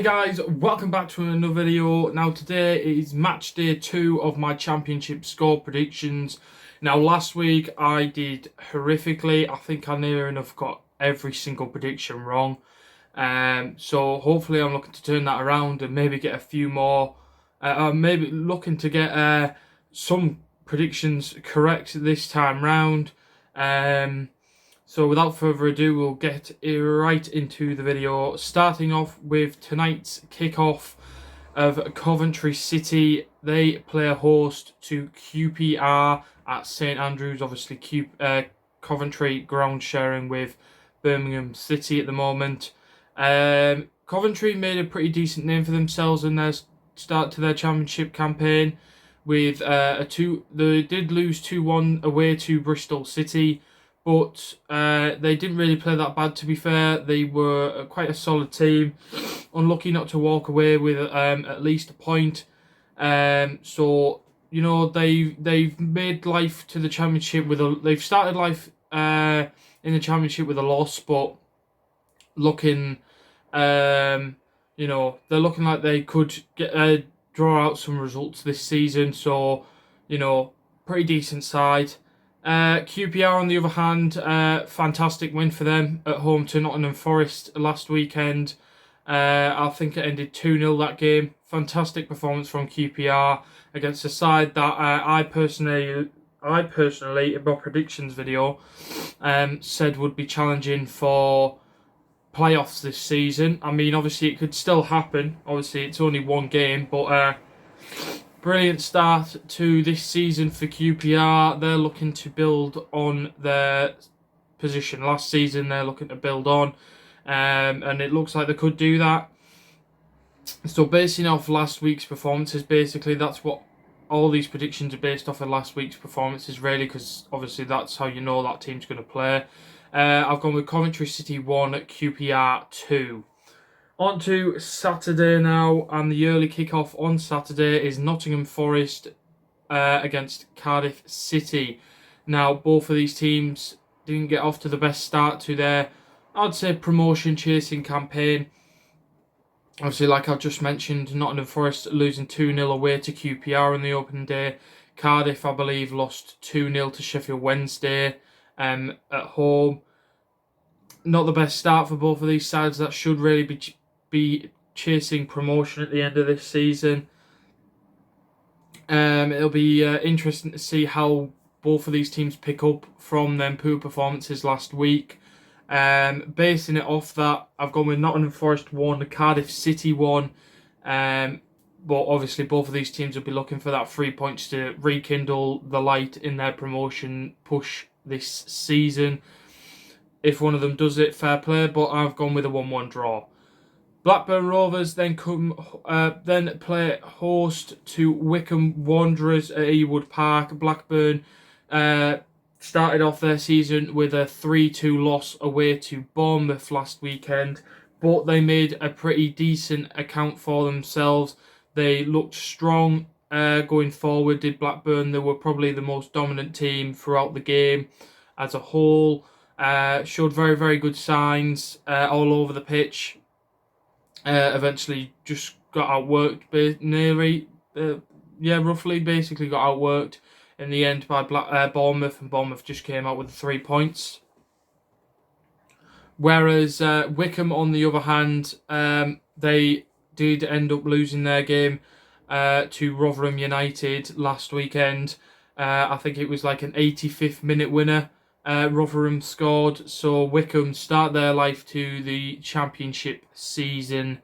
Hey guys, welcome back to another video. Now today is match day 2 of my championship score predictions. Now last week I did horrifically. I think I near enough got every single prediction wrong. So hopefully I'm looking to turn that around and maybe get a few more. Maybe looking to get some predictions correct this time round. So without further ado, we'll get right into the video, starting off with tonight's kickoff of Coventry City. They play host to QPR at St Andrews. Obviously, Coventry ground sharing with Birmingham City at the moment. Coventry made a pretty decent name for themselves in their start to their championship campaign. With they did lose 2-1 away to Bristol City. But they didn't really play that bad, to be fair. They were quite a solid team. Unlucky not to walk away with at least a point. So you know they've made life to the championship they've started life in the championship with a loss, but looking they're looking like they could draw out some results this season. So pretty decent side. QPR on the other hand, fantastic win for them at home to Nottingham Forest last weekend. I think it ended 2-0 that game. Fantastic performance from QPR against a side that I personally in my predictions video said would be challenging for playoffs this season. I mean, obviously it could still happen. Obviously it's only one game, but brilliant start to this season for QPR. They're looking to build on their position last season. They're looking to build on, and it looks like they could do that. So basing off last week's performances, basically that's what all these predictions are based off of last week's performances, really, because obviously that's how you know that team's going to play. I've gone with Coventry City 1 at QPR 2. On to Saturday now, and the early kickoff on Saturday is Nottingham Forest against Cardiff City. Now, both of these teams didn't get off to the best start to their, I'd say, promotion-chasing campaign. Obviously, like I've just mentioned, Nottingham Forest losing 2-0 away to QPR on the opening day. Cardiff, I believe, lost 2-0 to Sheffield Wednesday at home. Not the best start for both of these sides. That should really be chasing promotion at the end of this season. It'll be interesting to see how both of these teams pick up from them poor performances last week. Basing it off that, I've gone with Nottingham Forest 1, Cardiff City 1. But obviously both of these teams will be looking for that 3 points to rekindle the light in their promotion push this season. If one of them does it, fair play, but I've gone with a 1-1 draw. Blackburn Rovers then play host to Wycombe Wanderers at Ewood Park. Blackburn started off their season with a 3-2 loss away to Bournemouth last weekend, but they made a pretty decent account for themselves. They looked strong going forward, did Blackburn. They were probably the most dominant team throughout the game as a whole. Showed very, very good signs all over the pitch. Eventually just got outworked roughly basically got outworked in the end by Bournemouth, and Bournemouth just came out with 3 points. Whereas Wycombe, on the other hand, they did end up losing their game to Rotherham United last weekend. I think it was like an 85th minute winner. Rotherham scored, so Wycombe start their life to the championship season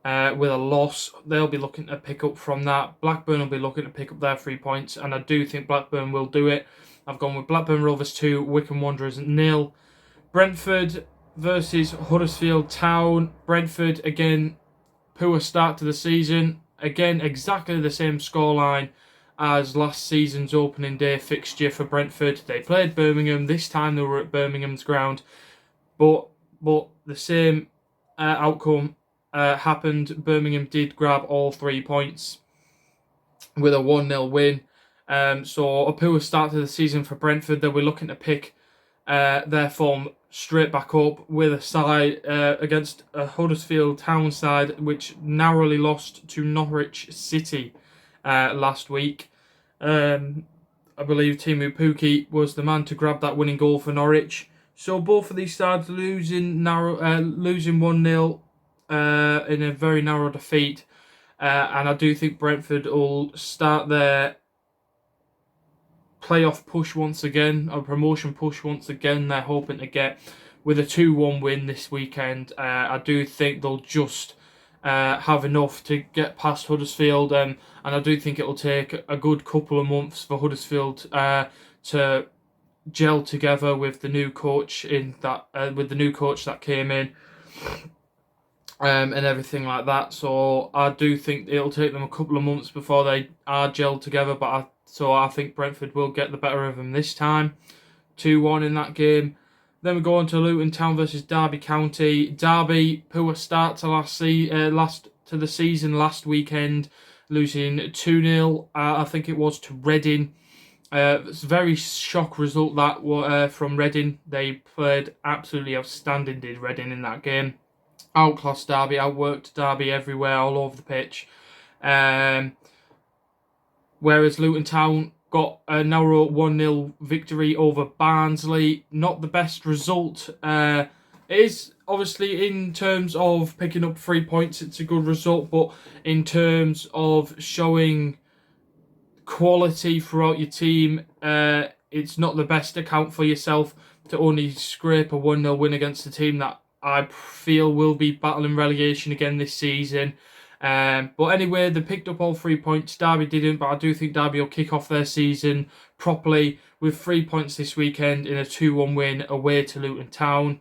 with a loss. They'll be looking to pick up from that. Blackburn will be looking to pick up their 3 points, and I do think Blackburn will do it. I've gone with Blackburn Rovers 2, Wycombe Wanderers 0. Brentford versus Huddersfield Town. Brentford, again, poor start to the season. Again, exactly the same scoreline as last season's opening day fixture for Brentford. They played Birmingham. This time they were at Birmingham's ground. But the same outcome happened. Birmingham did grab all 3 points with a 1-0 win. So a poor start to the season for Brentford. They'll be looking to pick their form straight back up with a side against a Huddersfield Town side which narrowly lost to Norwich City last week. I believe Timu Pukki was the man to grab that winning goal for Norwich. So both of these sides losing 1-0 in a very narrow defeat. And I do think Brentford will start their playoff push once again, a promotion push once again. They're hoping to get with a 2-1 win this weekend. I do think they'll just have enough to get past Huddersfield, and I do think it'll take a good couple of months for Huddersfield to gel together with the new coach that came in. And everything like that. So I do think it'll take them a couple of months before they are gelled together. But I think Brentford will get the better of them this time. 2-1 in that game. Then we go on to Luton Town versus Derby County. Derby, poor start to the season last weekend, losing 2-0. I think it was to Reading. It's a very shock result that from Reading. They played absolutely outstanding, did Reading, in that game. Outclassed Derby, outworked Derby everywhere, all over the pitch. Whereas Luton Town got a narrow 1-0 victory over Barnsley. Not the best result. It is obviously, in terms of picking up 3 points, it's a good result. But in terms of showing quality throughout your team, it's not the best account for yourself to only scrape a 1-0 win against a team that I feel will be battling relegation again this season. But anyway, they picked up all 3 points. Derby didn't, but I do think Derby will kick off their season properly with 3 points this weekend in a 2-1 win away to Luton Town.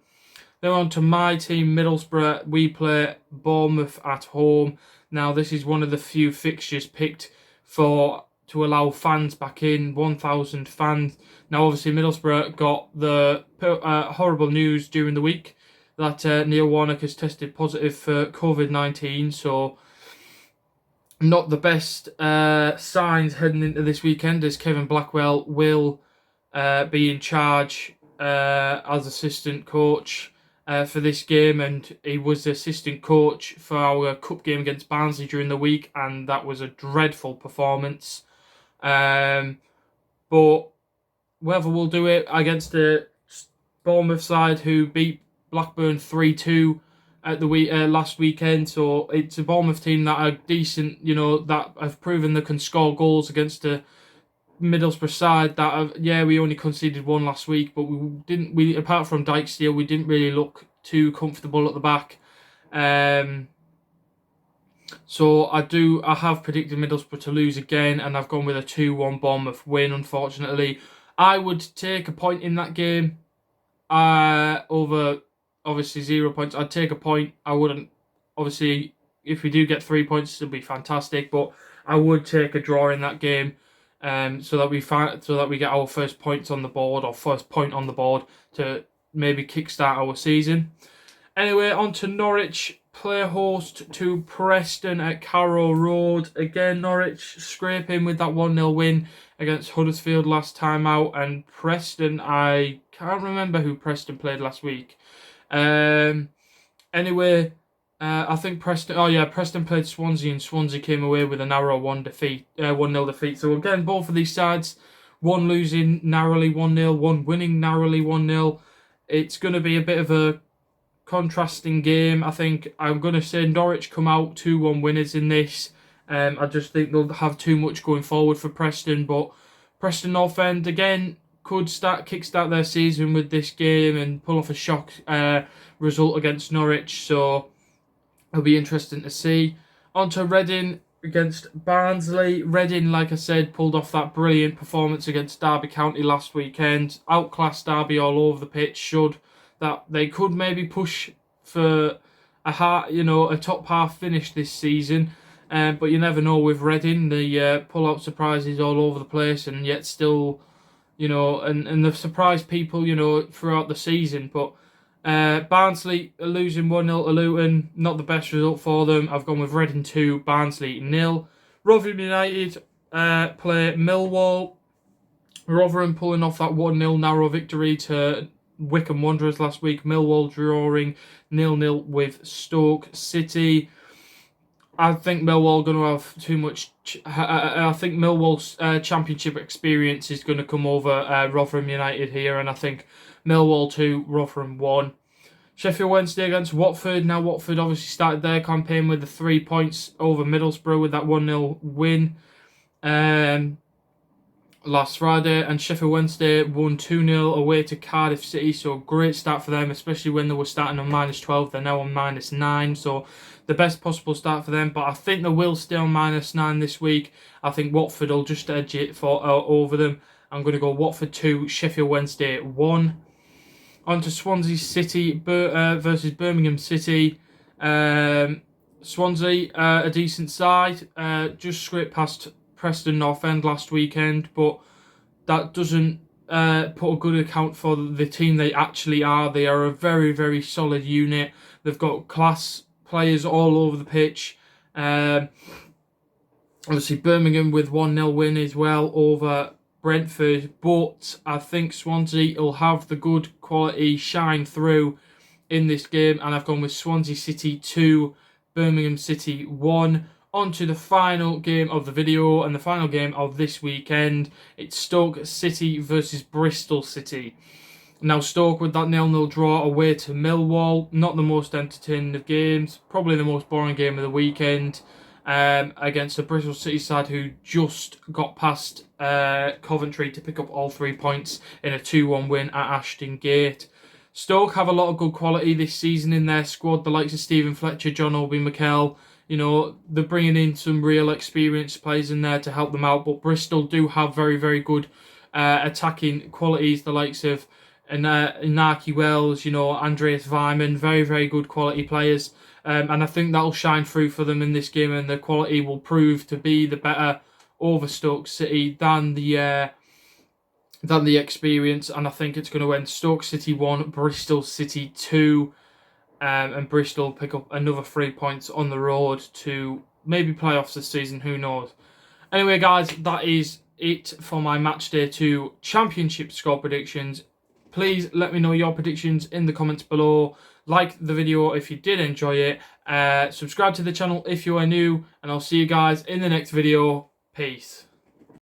Then on to my team, Middlesbrough. We play Bournemouth at home. Now, this is one of the few fixtures picked to allow fans back in, 1,000 fans. Now, obviously, Middlesbrough got the horrible news during the week that Neil Warnock has tested positive for COVID-19, so not the best signs heading into this weekend, as Kevin Blackwell will be in charge as assistant coach for this game, and he was the assistant coach for our cup game against Barnsley during the week, and that was a dreadful performance. But whether we'll do it against the Bournemouth side who beat Blackburn 3-2 at the last weekend, so it's a Bournemouth team that are decent, that have proven they can score goals against the Middlesbrough side we only conceded one last week, but we apart from Dijksteel, we didn't really look too comfortable at the back. So I have predicted Middlesbrough to lose again, and I've gone with a 2-1 Bournemouth win, unfortunately. I would take a point in that game over, obviously, 0 points. I'd take a point. I wouldn't, obviously, if we do get 3 points, it'll be fantastic, but I would take a draw in that game, so that we get our first points on the board, or first point on the board, to maybe kickstart our season. Anyway, on to Norwich, play host to Preston at Carrow Road. Again, Norwich scraping with that 1-0 win against Huddersfield last time out, and Preston, I can't remember who Preston played last week. Anyway, I think Preston played Swansea, and Swansea came away with a narrow 1-0 defeat. So again, both of these sides, one losing narrowly 1-0, one winning narrowly 1-0. It's going to be a bit of a contrasting game. I think I'm going to say Norwich come out 2-1 winners in this. I just think they'll have too much going forward for Preston, but Preston North End again could kickstart their season with this game and pull off a shock result against Norwich, so it'll be interesting to see. On to Reading against Barnsley. Reading, like I said, pulled off that brilliant performance against Derby County last weekend. Outclassed Derby all over the pitch, showed that they could maybe push for a top half finish this season. But you never know with Reading. They pull out surprises all over the place, and yet still, and they've surprised people, throughout the season. But Barnsley losing 1-0 to Luton, not the best result for them. I've gone with Reading 2, Barnsley 0. Rotherham United play Millwall. Rotherham pulling off that 1-0 narrow victory to Wycombe Wanderers last week. Millwall drawing 0-0 with Stoke City. I think Millwall are going to have too much. I think Millwall's championship experience is going to come over Rotherham United here, and I think Millwall 2, Rotherham 1. Sheffield Wednesday against Watford. Now Watford obviously started their campaign with the 3 points over Middlesbrough with that 1-0 win last Friday, and Sheffield Wednesday won 2-0 away to Cardiff City, so great start for them, especially when they were starting on -12. They're now on -9, so the best possible start for them, but I think they will stay on -9 this week. I think Watford will just edge it over them. I'm going to go Watford 2, Sheffield Wednesday 1. On to Swansea City versus Birmingham City. Swansea, a decent side, just scraped past Preston North End last weekend, but that doesn't put a good account for the team they actually are. They are a very, very solid unit. They've got class players all over the pitch. Obviously, Birmingham with 1-0 win as well over Brentford, but I think Swansea will have the good quality shine through in this game, and I've gone with Swansea City 2, Birmingham City 1. On to the final game of the video and the final game of this weekend. It's Stoke City versus Bristol City. Now Stoke with that 0-0 draw away to Millwall. Not the most entertaining of games. Probably the most boring game of the weekend. Against the Bristol City side who just got past Coventry to pick up all 3 points in a 2-1 win at Ashton Gate. Stoke have a lot of good quality this season in their squad. The likes of Stephen Fletcher, John Obi-Mikel. You know, they're bringing in some real experienced players in there to help them out. But Bristol do have very, very good attacking qualities. The likes of Inaki Wells, you know, Andreas Weimann. Very, very good quality players. And I think that'll shine through for them in this game. And the quality will prove to be the better over Stoke City than the experience. And I think it's going to end Stoke City 1, Bristol City 2. And Bristol pick up another 3 points on the road to maybe playoffs this season, who knows. Anyway, guys, that is it for my Matchday 2 Championship score predictions. Please let me know your predictions in the comments below. Like the video if you did enjoy it. Subscribe to the channel if you are new. And I'll see you guys in the next video. Peace.